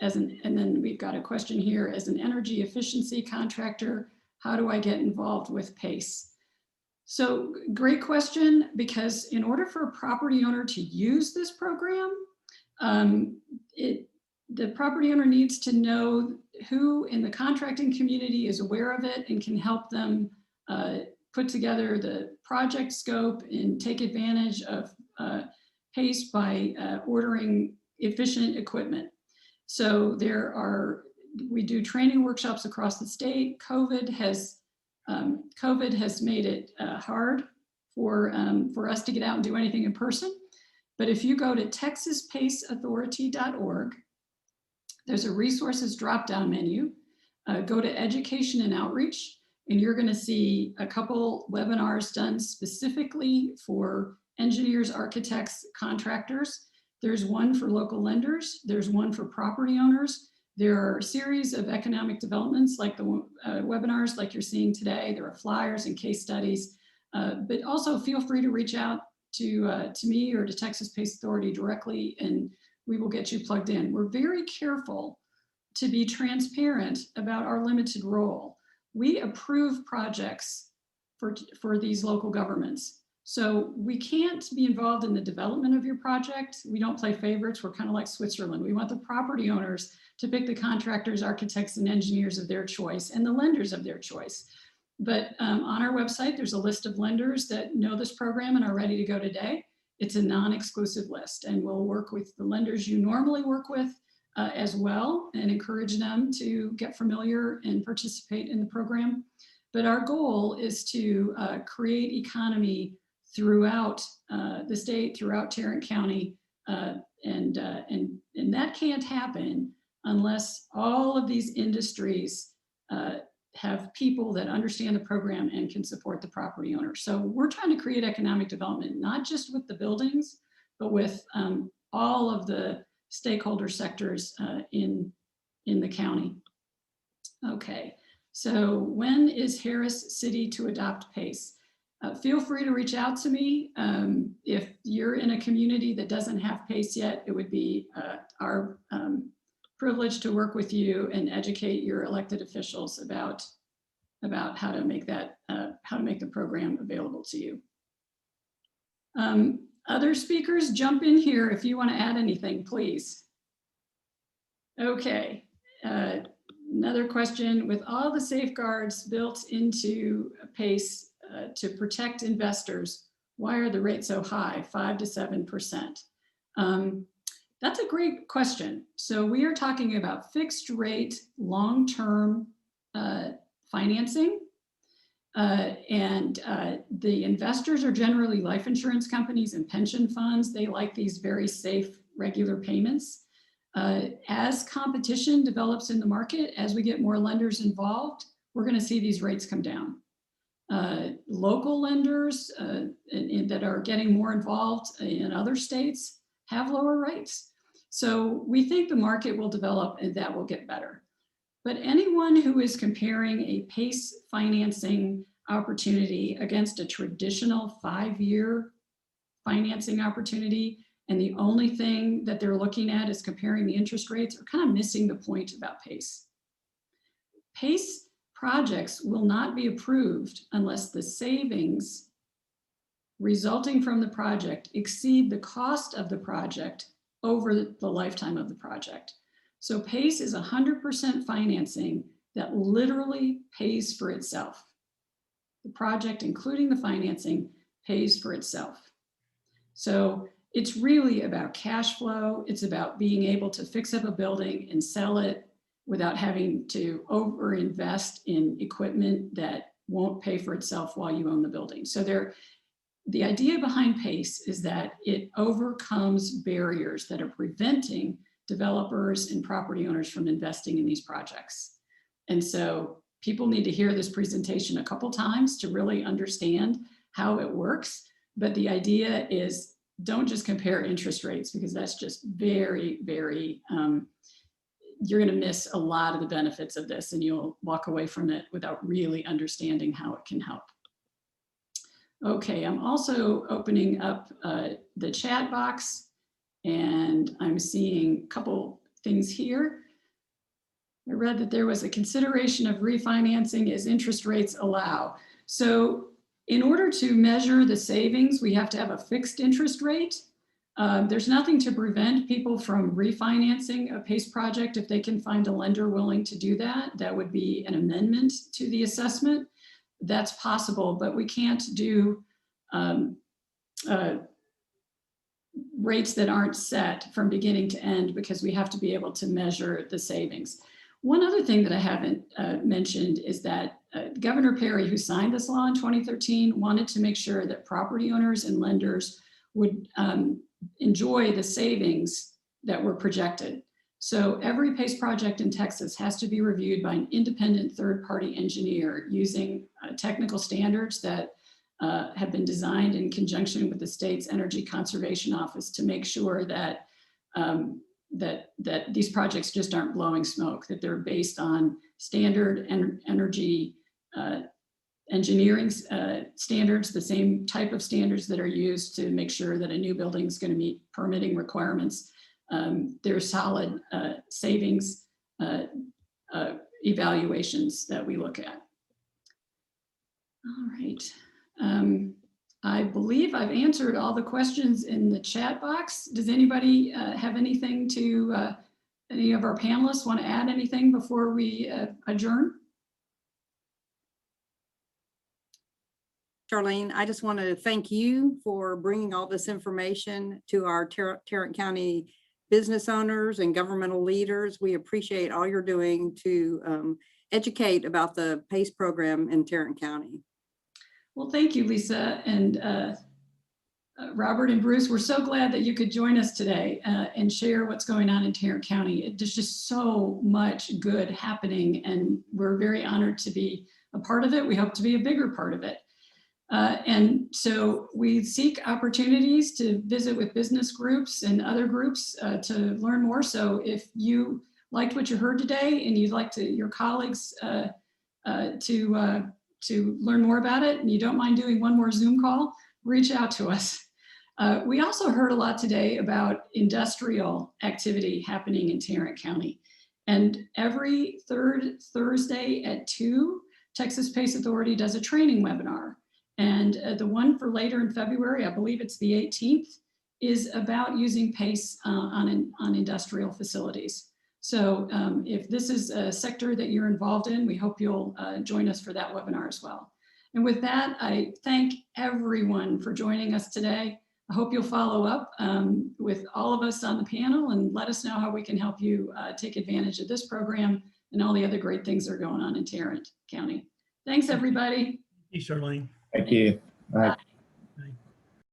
then we've got a question here. As an energy efficiency contractor, how do I get involved with PACE? So great question, because in order for a property owner to use this program, the property owner needs to know who in the contracting community is aware of it and can help them put together the project scope and take advantage of PACE by ordering efficient equipment. So we do training workshops across the state. COVID has made it hard for us to get out and do anything in person. But if you go to texaspaceauthority.org, there's a resources drop-down menu. Go to education and outreach, and you're going to see a couple webinars done specifically for engineers, architects, contractors. There's one for local lenders. There's one for property owners. There are a series of economic developments like the webinars like you're seeing today. There are flyers and case studies, but also feel free to reach out to me or to Texas PACE Authority directly, and we will get you plugged in. We're very careful to be transparent about our limited role. We approve projects for these local governments. So we can't be involved in the development of your project. We don't play favorites. We're kind of like Switzerland. We want the property owners to pick the contractors, architects, and engineers of their choice and the lenders of their choice. But on our website, there's a list of lenders that know this program and are ready to go today. It's a non-exclusive list, and we'll work with the lenders you normally work with as well and encourage them to get familiar and participate in the program. But our goal is to create economy throughout the state, throughout Tarrant County, and that can't happen unless all of these industries have people that understand the program and can support the property owner. So we're trying to create economic development, not just with the buildings, but with all of the stakeholder sectors in the county. Okay, so when is Harris City to adopt PACE? Feel free to reach out to me. If you're in a community that doesn't have PACE yet, it would be our privilege to work with you and educate your elected officials about how to make that how to make the program available to you. Other speakers, jump in here if you want to add anything, please. Okay, another question: with all the safeguards built into PACE to protect investors, why are the rates so high, 5 to 7%? That's a great question. So we are talking about fixed rate, long-term financing. The investors are generally life insurance companies and pension funds. They like these very safe, regular payments. As competition develops in the market, as we get more lenders involved, we're going to see these rates come down. Local lenders that are getting more involved in other states have lower rates. So we think the market will develop and that will get better. But anyone who is comparing a PACE financing opportunity against a traditional 5-year financing opportunity, and the only thing that they're looking at is comparing the interest rates, are kind of missing the point about PACE. PACE projects will not be approved unless the savings resulting from the project exceed the cost of the project over the lifetime of the project. So PACE is 100% financing that literally pays for itself. The project, including the financing, pays for itself. So it's really about cash flow. It's about being able to fix up a building and sell it without having to overinvest in equipment that won't pay for itself while you own the building. So the idea behind PACE is that it overcomes barriers that are preventing developers and property owners from investing in these projects. And so people need to hear this presentation a couple times to really understand how it works. But the idea is, don't just compare interest rates, because that's just very, very, you're going to miss a lot of the benefits of this and you'll walk away from it without really understanding how it can help. Okay, I'm also opening up the chat box, and I'm seeing a couple things here. I read that there was a consideration of refinancing as interest rates allow. So in order to measure the savings, we have to have a fixed interest rate. There's nothing to prevent people from refinancing a PACE project if they can find a lender willing to do that. That would be an amendment to the assessment. That's possible, but we can't do rates that aren't set from beginning to end, because we have to be able to measure the savings. One other thing that I haven't mentioned is that Governor Perry, who signed this law in 2013, wanted to make sure that property owners and lenders would enjoy the savings that were projected. So every PACE project in Texas has to be reviewed by an independent third-party engineer using technical standards that have been designed in conjunction with the state's Energy Conservation Office to make sure that that these projects just aren't blowing smoke, that they're based on standard energy engineering standards, the same type of standards that are used to make sure that a new building is going to meet permitting requirements. There's solid savings evaluations that we look at. All right. I believe I've answered all the questions in the chat box. Does anybody have anything to, any of our panelists want to add anything before we adjourn? Charlene, I just want to thank you for bringing all this information to our Tarrant County business owners and governmental leaders. We appreciate all you're doing to educate about the PACE program in Tarrant County. Well, thank you, Lisa. And Robert and Bruce, we're so glad that you could join us today and share what's going on in Tarrant County. There's just so much good happening, and we're very honored to be a part of it. We hope to be a bigger part of it. And so we seek opportunities to visit with business groups and other groups to learn more. So if you liked what you heard today and you'd like your colleagues to learn more about it, and you don't mind doing one more Zoom call, reach out to us. We also heard a lot today about industrial activity happening in Tarrant County. And every third Thursday at 2, Texas PACE Authority does a training webinar. And the one for later in February, I believe it's the 18th, is about using PACE on industrial facilities. So if this is a sector that you're involved in, we hope you'll join us for that webinar as well. And with that, I thank everyone for joining us today. I hope you'll follow up with all of us on the panel and let us know how we can help you take advantage of this program and all the other great things that are going on in Tarrant County. Thanks, everybody. Thank you, Charlene. Thank you. Bye. Bye.